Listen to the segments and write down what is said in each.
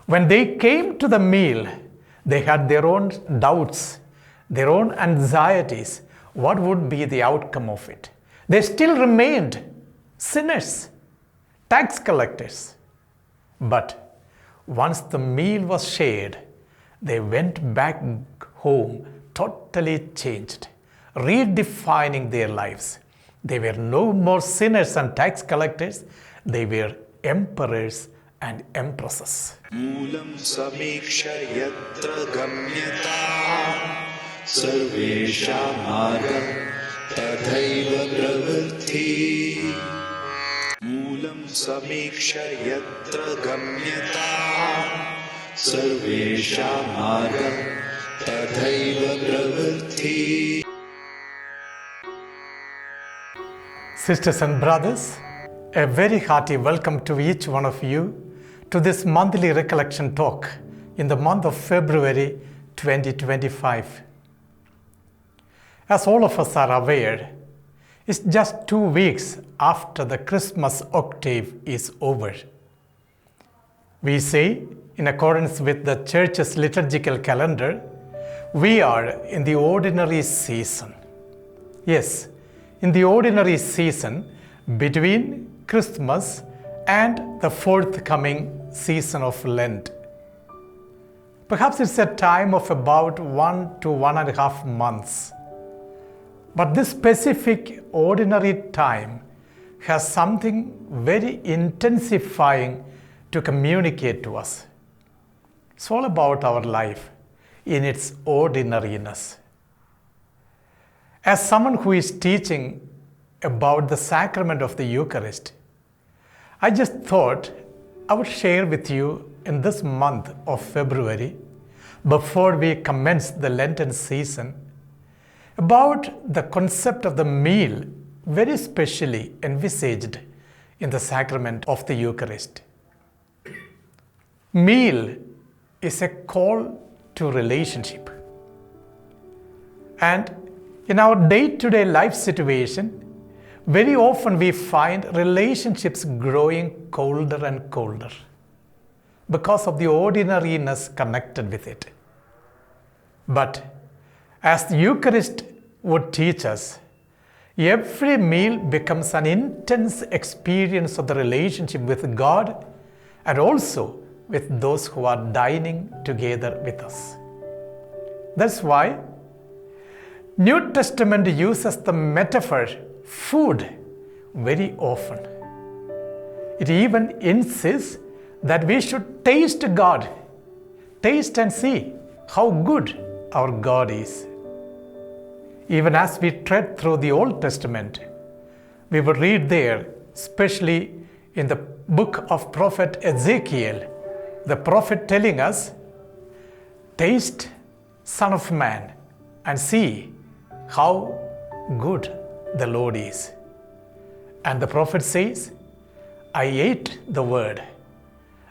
When they came to the meal, they had their own doubts, their own anxieties. What would be the outcome of it? They still remained sinners, tax collectors. But once the meal was shared, they went back home totally changed, redefining their lives. They were no more sinners and tax collectors. They were emperors and empresses. Moolam samiksha yatra gamyata sarvesha margam tadhaiva pravritti. Moolam samiksha yatra gamyata sarvesha margam tadhaiva pravritti. Sisters and brothers, a very hearty welcome to each one of you to this monthly Recollection Talk in the month of February 2025. As all of us are aware, it's just 2 weeks after the Christmas octave is over. We say, in accordance with the Church's liturgical calendar, we are in the ordinary season. Yes, in the ordinary season between Christmas and the forthcoming season of Lent. Perhaps it's a time of about 1 to 1.5 months. But this specific ordinary time has something very intensifying to communicate to us. It's all about our life in its ordinariness. As someone who is teaching about the sacrament of the Eucharist, I just thought I would share with you in this month of February, before we commence the Lenten season, about the concept of the meal very specially envisaged in the sacrament of the Eucharist. Meal is a call to relationship. And in our day-to-day life situation, very often we find relationships growing colder and colder because of the ordinariness connected with it. But as the Eucharist would teach us, every meal becomes an intense experience of the relationship with God and also with those who are dining together with us. That's why New Testament uses the metaphor food very often. It even insists that we should taste God, taste and see how good our God is. Even as we tread through the Old Testament, we will read there, especially in the book of prophet Ezekiel, the prophet telling us, taste, Son of Man, and see how good the Lord is. And the prophet says, I ate the word,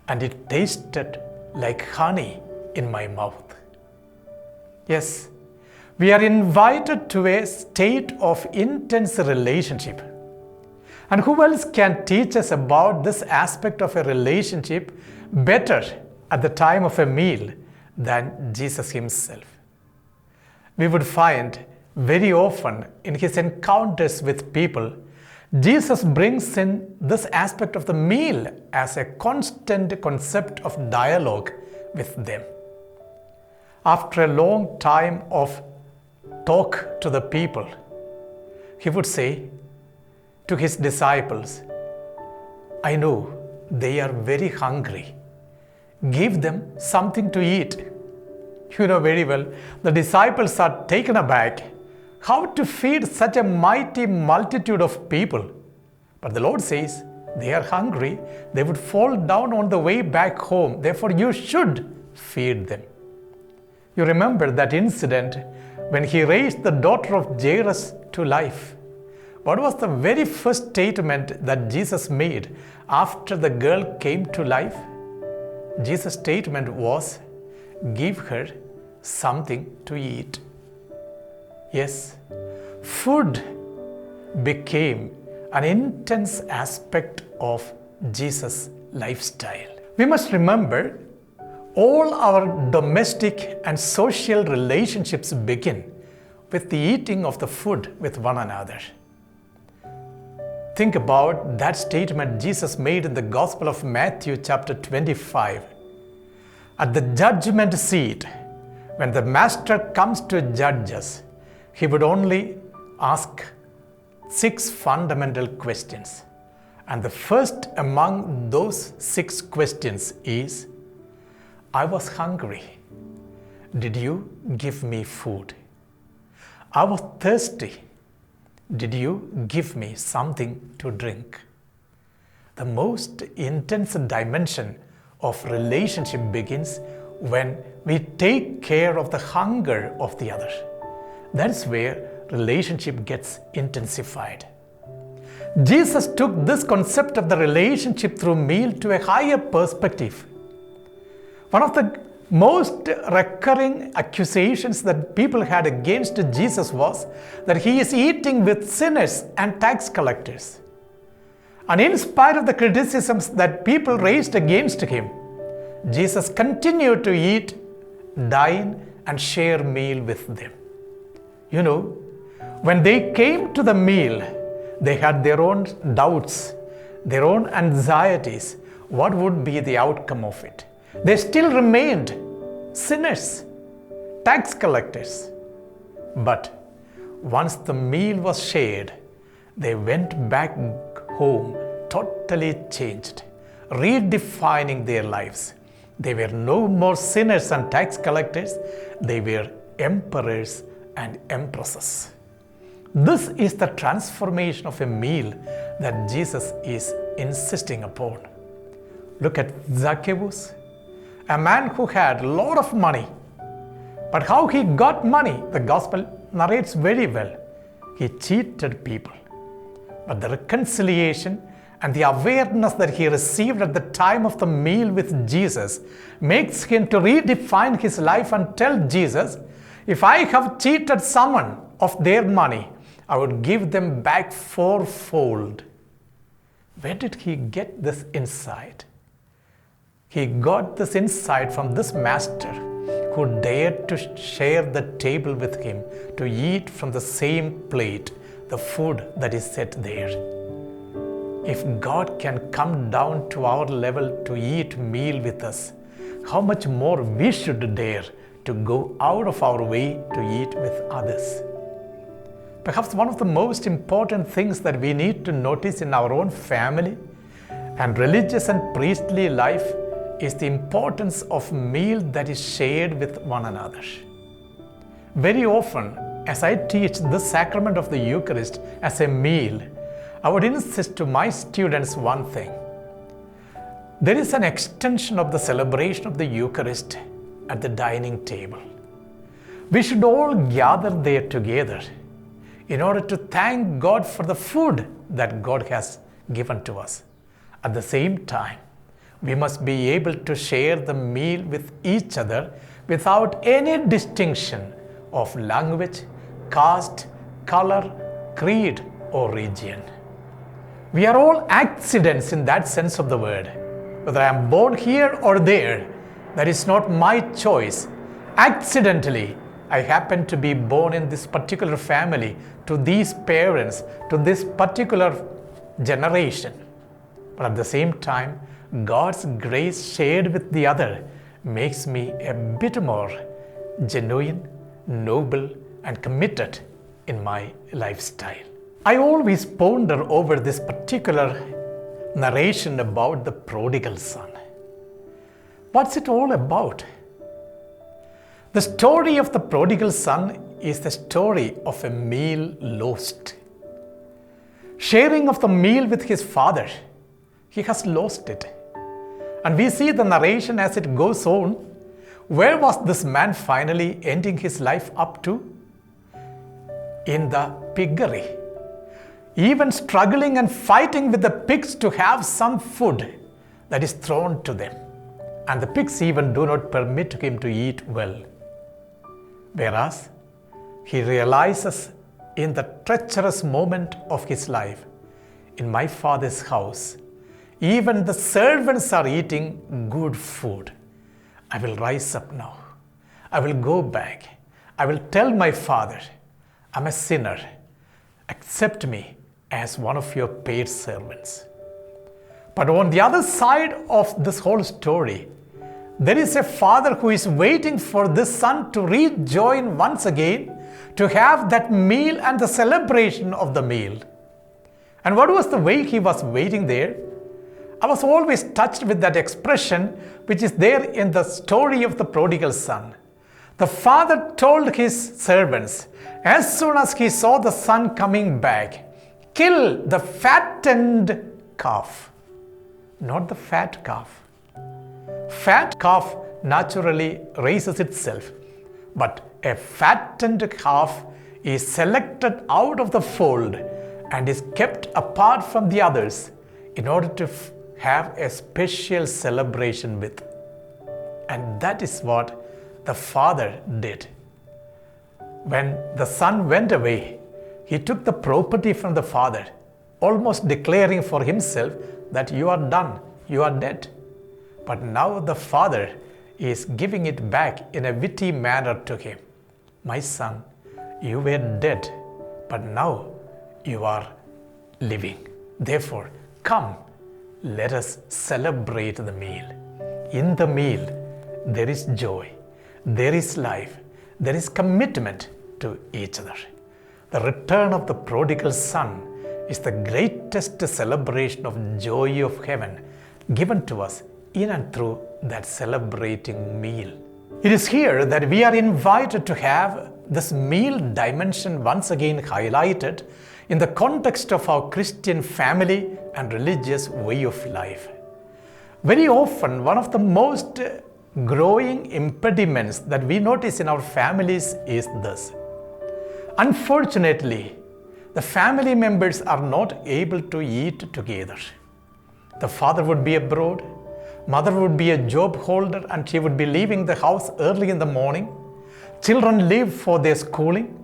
and it tasted like honey in my mouth. Yes, we are invited to a state of intense relationship. And who else can teach us about this aspect of a relationship better at the time of a meal than Jesus himself? We would find very often in his encounters with people, Jesus brings in this aspect of the meal as a constant concept of dialogue with them. After a long time of talk to the people, he would say to his disciples, I know they are very hungry. Give them something to eat. You know very well, the disciples are taken aback. How to feed such a mighty multitude of people? But the Lord says, they are hungry. They would fall down on the way back home. Therefore, you should feed them. You remember that incident when he raised the daughter of Jairus to life. What was the very first statement that Jesus made after the girl came to life? Jesus' statement was, give her something to eat. Yes, food became an intense aspect of Jesus' lifestyle. We must remember All our domestic and social relationships begin with the eating of the food with one another. Think about that statement Jesus made in the Gospel of Matthew chapter 25. At the judgment seat, when the Master comes to judge us, he would only ask 6 fundamental questions. And the first among those 6 questions is, I was hungry. Did you give me food? I was thirsty. Did you give me something to drink? The most intense dimension of relationship begins when we take care of the hunger of the other. That's where relationship gets intensified. Jesus took this concept of the relationship through meal to a higher perspective. One of the most recurring accusations that people had against Jesus was that he is eating with sinners and tax collectors. And in spite of the criticisms that people raised against him, Jesus continued to eat, dine, and share meal with them. You know, when they came to the meal, they had their own doubts, their own anxieties. What would be the outcome of it? They still remained sinners, tax collectors. But once the meal was shared, they went back home totally changed, redefining their lives. They were no more sinners and tax collectors. They were emperors and empresses. This is the transformation of a meal that Jesus is insisting upon. Look at Zacchaeus, a man who had a lot of money. But how he got money, the gospel narrates very well. He cheated people. But the reconciliation and the awareness that he received at the time of the meal with Jesus makes him to redefine his life and tell Jesus, if I have cheated someone of their money, I would give them back fourfold. Where did he get this insight? He got this insight from this master who dared to share the table with him, to eat from the same plate, the food that is set there. If God can come down to our level to eat meal with us, how much more we should dare to go out of our way to eat with others. Perhaps one of the most important things that we need to notice in our own family and religious and priestly life is the importance of meal that is shared with one another. Very often, as I teach the sacrament of the Eucharist as a meal, I would insist to my students one thing. There is an extension of the celebration of the Eucharist at the dining table. We should all gather there together in order to thank God for the food that God has given to us. At the same time, we must be able to share the meal with each other without any distinction of language, caste, color, creed, or region. We are all accidents in that sense of the word. Whether I am born here or there, that is not my choice. Accidentally, I happen to be born in this particular family, to these parents, to this particular generation. But at the same time, God's grace shared with the other makes me a bit more genuine, noble, and committed in my lifestyle. I always ponder over this particular narration about the prodigal son. What's it all about? The story of the prodigal son is the story of a meal lost. Sharing of the meal with his father, he has lost it. And we see the narration as it goes on. Where was this man finally ending his life up to? In the piggery. Even struggling and fighting with the pigs to have some food that is thrown to them. And the pigs even do not permit him to eat well. Whereas he realizes in the treacherous moment of his life, in my Father's house, even the servants are eating good food. I will rise up now. I will go back. I will tell my Father, I'm a sinner. Accept me as one of your paid servants. But on the other side of this whole story, there is a father who is waiting for this son to rejoin once again, to have that meal and the celebration of the meal. And what was the way he was waiting there? I was always touched with that expression which is there in the story of the prodigal son. The father told his servants, as soon as he saw the son coming back, kill the fattened calf. Not the fat calf. Fat calf naturally raises itself, but a fattened calf is selected out of the fold and is kept apart from the others in order to have a special celebration with. And that is what the father did. When the son went away, he took the property from the father, almost declaring for himself that you are done, you are dead. But now the father is giving it back in a witty manner to him. My son, you were dead, but now you are living. Therefore, come, let us celebrate the meal. In the meal, there is joy, there is life, there is commitment to each other. The return of the prodigal son is the greatest celebration of joy of heaven given to us in and through that celebrating meal. It is here that we are invited to have this meal dimension once again highlighted in the context of our Christian family and religious way of life. Very often, one of the most growing impediments that we notice in our families is this. Unfortunately, the family members are not able to eat together. The father would be abroad, mother would be a job holder and she would be leaving the house early in the morning. Children leave for their schooling.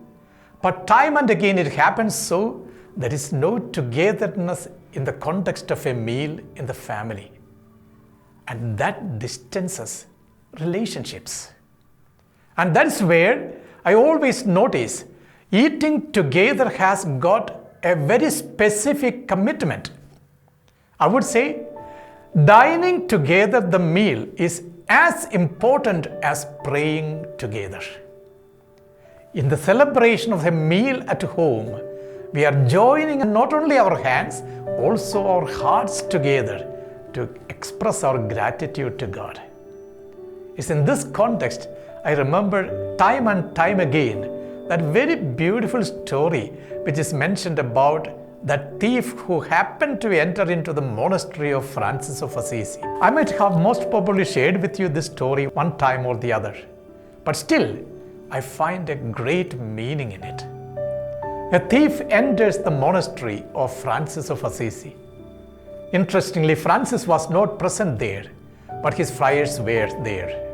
But time and again it happens so there is no togetherness in the context of a meal in the family. And that distances relationships. And that's where I always notice eating together has got a very specific commitment. I would say dining together the meal is as important as praying together. In the celebration of a meal at home, we are joining not only our hands, also our hearts together to express our gratitude to God. It's in this context I remember time and time again that very beautiful story which is mentioned about that thief who happened to enter into the monastery of Francis of Assisi. I might have most probably shared with you this story one time or the other, but still I find a great meaning in it. A thief enters the monastery of Francis of Assisi. Interestingly, Francis was not present there, but his friars were there.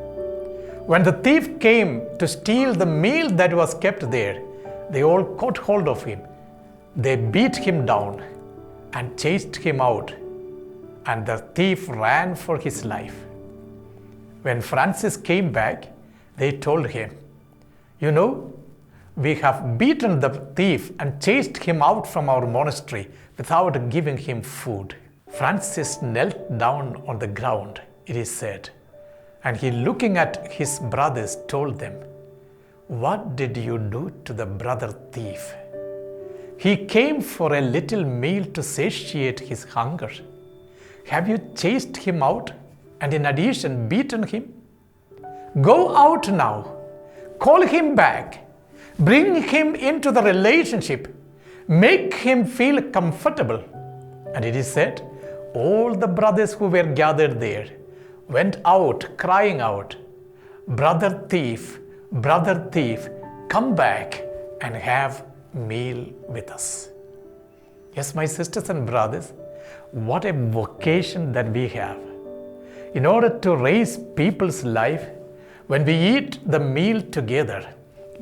When the thief came to steal the meal that was kept there, they all caught hold of him. They beat him down and chased him out, and the thief ran for his life. When Francis came back, they told him, "You know, we have beaten the thief and chased him out from our monastery without giving him food." Francis knelt down on the ground, it is said, and he, looking at his brothers, told them, "What did you do to the brother thief? He came for a little meal to satiate his hunger. Have you chased him out and in addition beaten him? Go out now, call him back, bring him into the relationship, make him feel comfortable." And it is said, all the brothers who were gathered there went out crying out, brother thief, come back and have meal with us." Yes, my sisters and brothers, what a vocation that we have. In order to raise people's life, when we eat the meal together,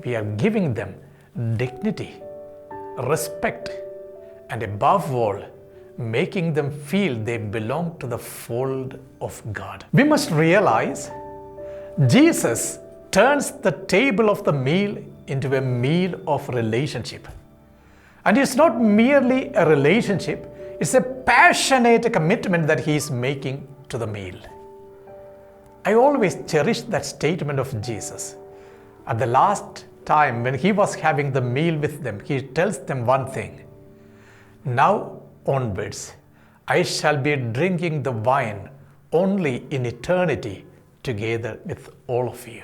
we are giving them dignity, respect, and above all, making them feel they belong to the fold of God. We must realize Jesus turns the table of the meal into a meal of relationship. And it's not merely a relationship, it's a passionate commitment that he is making to the meal. I always cherish that statement of Jesus. At the last time when he was having the meal with them, he tells them one thing: "Now onwards, I shall be drinking the wine only in eternity together with all of you."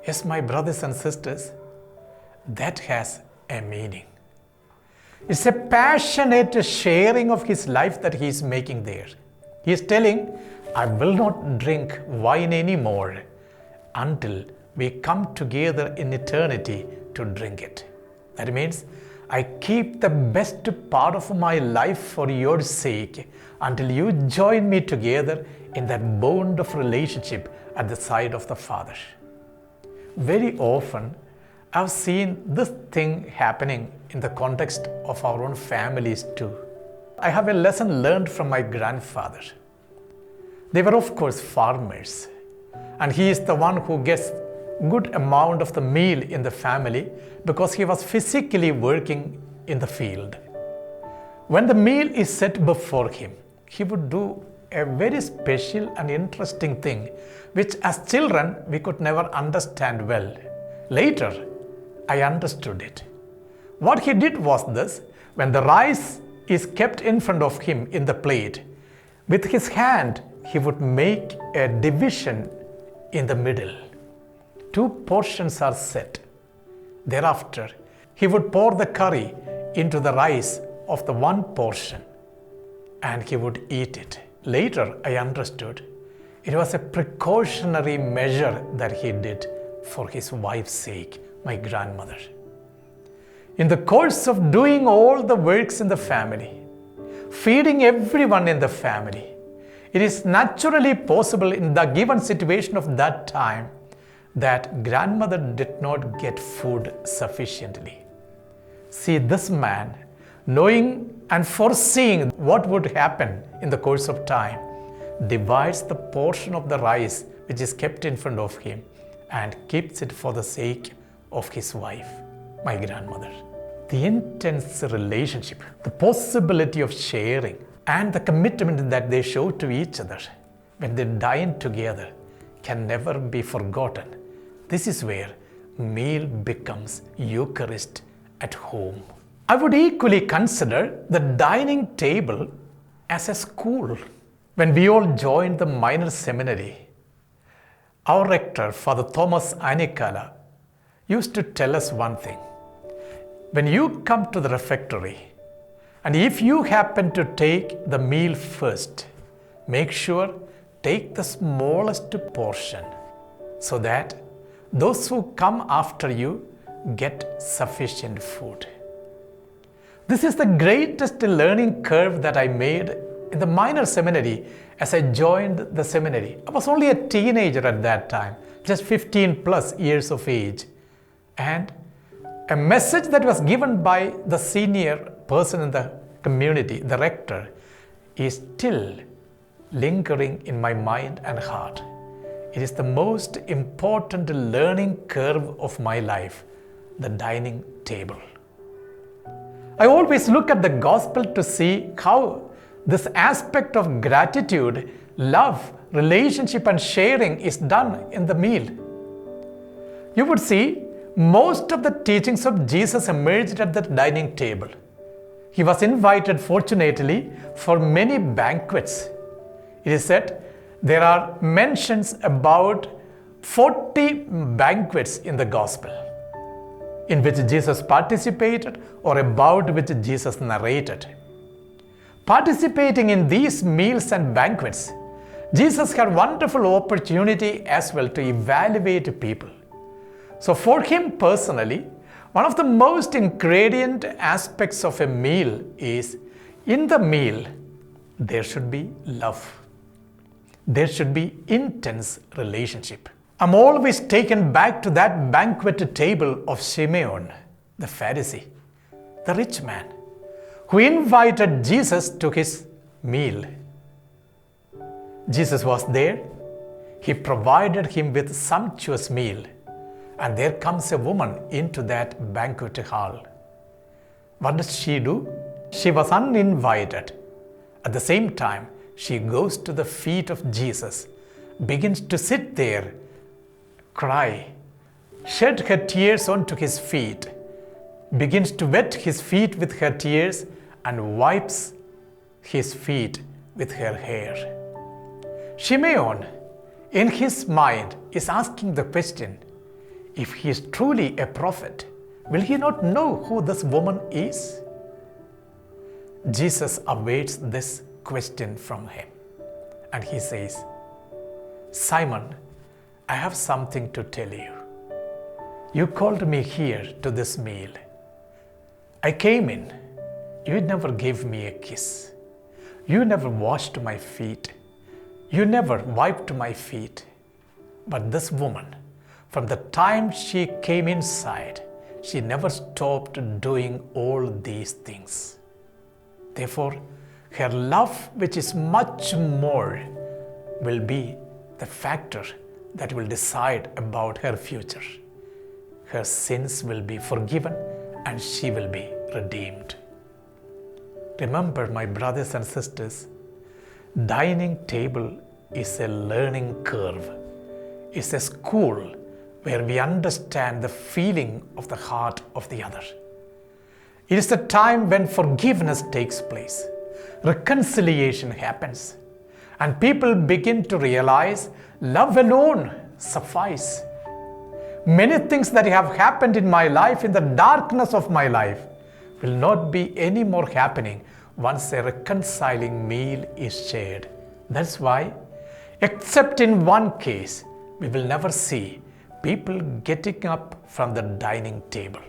Yes, my brothers and sisters, that has a meaning. It's a passionate sharing of his life that he is making there. He is telling, I will not drink wine anymore until we come together in eternity to drink it. That means I keep the best part of my life for your sake until you join me together in that bond of relationship at the side of the Father. Very often, I've seen this thing happening in the context of our own families too. I have a lesson learned from my grandfather. They were of course farmers, and he is the one who gets good amount of the meal in the family because he was physically working in the field. When the meal is set before him, he would do a very special and interesting thing which as children we could never understand well. Later, I understood it. What he did was this: when the rice is kept in front of him in the plate, with his hand he would make a division in the middle. 2 portions are set. Thereafter, he would pour the curry into the rice of the one portion and he would eat it. Later, I understood it was a precautionary measure that he did for his wife's sake, my grandmother. In the course of doing all the works in the family, feeding everyone in the family, it is naturally possible in the given situation of that time that grandmother did not get food sufficiently. See, this man, knowing and foreseeing what would happen in the course of time, divides the portion of the rice which is kept in front of him and keeps it for the sake of his wife, my grandmother. The intense relationship, the possibility of sharing, and the commitment that they show to each other when they dine together can never be forgotten. This is where meal becomes Eucharist at home. I would equally consider the dining table as a school. When we all joined the minor seminary, our rector, Father Thomas Anikala, used to tell us one thing. When you come to the refectory, and if you happen to take the meal first, make sure take the smallest portion so that those who come after you get sufficient food. This is the greatest learning curve that I made in the minor seminary as I joined the seminary. I was only a teenager at that time, just 15 plus years of age. And a message that was given by the senior person in the community, the rector, is still lingering in my mind and heart. It is the most important learning curve of my life, the dining table. I always look at the gospel to see how this aspect of gratitude, love, relationship and sharing is done in the meal. You would see most of the teachings of Jesus emerged at the dining table. He was invited, fortunately, for many banquets. It is said there are mentions about 40 banquets in the gospel in which Jesus participated or about which Jesus narrated. Participating in these meals and banquets, Jesus had wonderful opportunity as well to evaluate people. So for him personally, one of the most ingredient aspects of a meal is, in the meal, there should be love. There should be intense relationship. I'm always taken back to that banquet table of Simeon, the Pharisee, the rich man, who invited Jesus to his meal. Jesus was there. He provided him with sumptuous meal, and there comes a woman into that banquet hall. What does she do? She was uninvited. At the same time, she goes to the feet of Jesus, begins to sit there, cry, shed her tears onto his feet, begins to wet his feet with her tears, and wipes his feet with her hair. Simeon, in his mind, is asking the question, if he is truly a prophet, will he not know who this woman is? Jesus awaits this question from him, and he says, Simon, I have something to tell you. You called me here to this meal. I came in. You never gave me a kiss. You never washed my feet. You never wiped my feet. But this woman, from the time she came inside, she never stopped doing all these things. Therefore, her love, which is much more, will be the factor that will decide about her future. Her sins will be forgiven and she will be redeemed. Remember, my brothers and sisters, dining table is a learning curve. It's a school where we understand the feeling of the heart of the other. It is a time when forgiveness takes place, reconciliation happens, and people begin to realize love alone suffices. Many things that have happened in my life, in the darkness of my life, will not be any more happening once a reconciling meal is shared. That's why, except in one case, we will never see people getting up from the dining table.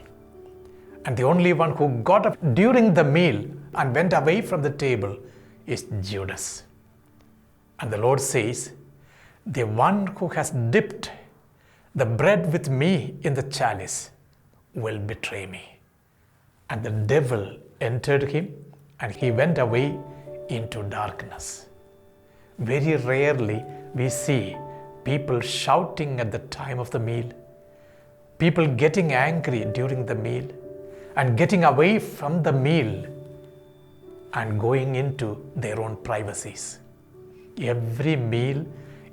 And the only one who got up during the meal and went away from the table is Judas. And the Lord says, the one who has dipped the bread with me in the chalice will betray me. And the devil entered him and he went away into darkness. Very rarely we see people shouting at the time of the meal, people getting angry during the meal, and getting away from the meal and going into their own privacies. Every meal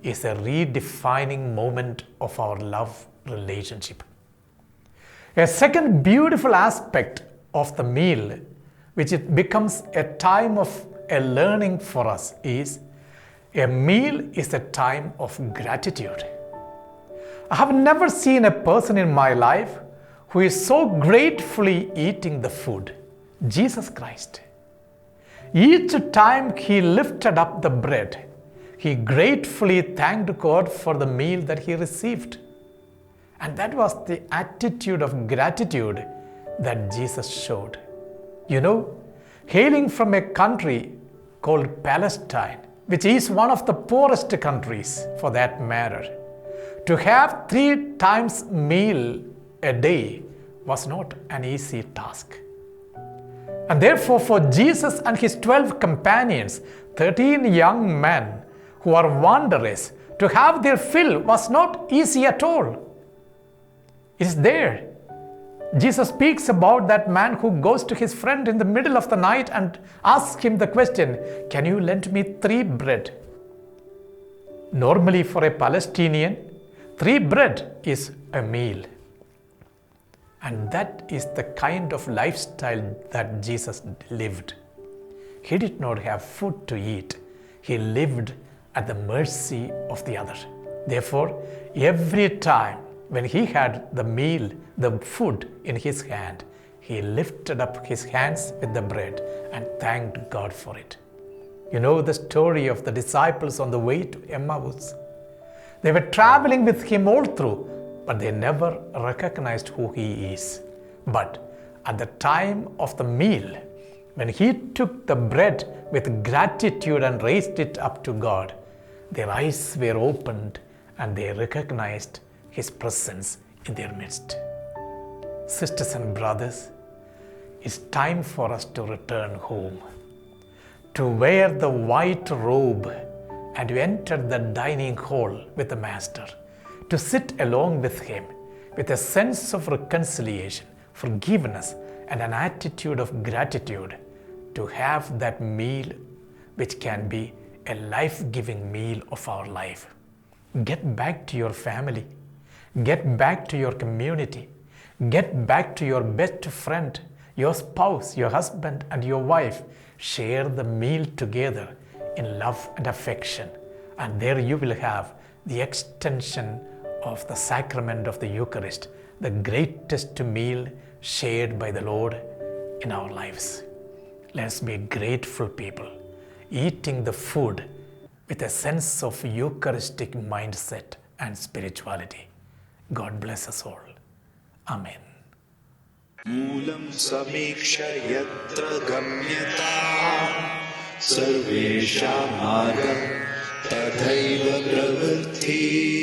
is a redefining moment of our love relationship. A second beautiful aspect of the meal, which it becomes a time of a learning for us, is a meal is a time of gratitude. I have never seen a person in my life who is so gratefully eating the food, Jesus Christ. Each time he lifted up the bread, he gratefully thanked God for the meal that he received. And that was the attitude of gratitude that Jesus showed. You know, hailing from a country called Palestine, which is one of the poorest countries for that matter, to have 3 times meal a day was not an easy task. And therefore, for Jesus and his 12 companions, 13 young men who are wanderers, to have their fill was not easy at all. It is there. Jesus speaks about that man who goes to his friend in the middle of the night and asks him the question, "Can you lend me 3 bread?" Normally for a Palestinian, 3 bread is a meal. And that is the kind of lifestyle that Jesus lived. He did not have food to eat. He lived at the mercy of the other. Therefore, every time when he had the meal, the food in his hand, he lifted up his hands with the bread and thanked God for it. You know the story of the disciples on the way to Emmaus. They were traveling with him all through, but they never recognized who he is. But at the time of the meal, when he took the bread with gratitude and raised it up to God, their eyes were opened and they recognized his presence in their midst. Sisters and brothers, it's time for us to return home, to wear the white robe and you enter the dining hall with the Master, to sit along with Him with a sense of reconciliation, forgiveness, and an attitude of gratitude, to have that meal which can be a life-giving meal of our life. Get back to your family. Get back to your community. Get back to your best friend, your spouse, your husband, and your wife. Share the meal together in love and affection. And there you will have the extension of the sacrament of the Eucharist, the greatest meal shared by the Lord in our lives. Let's be grateful people, eating the food with a sense of Eucharistic mindset and spirituality. God bless us all. Amen. मूलं समीक्ष्य यत्र गम्यता सर्वेषां मार्गं तथैव प्रवृत्तिः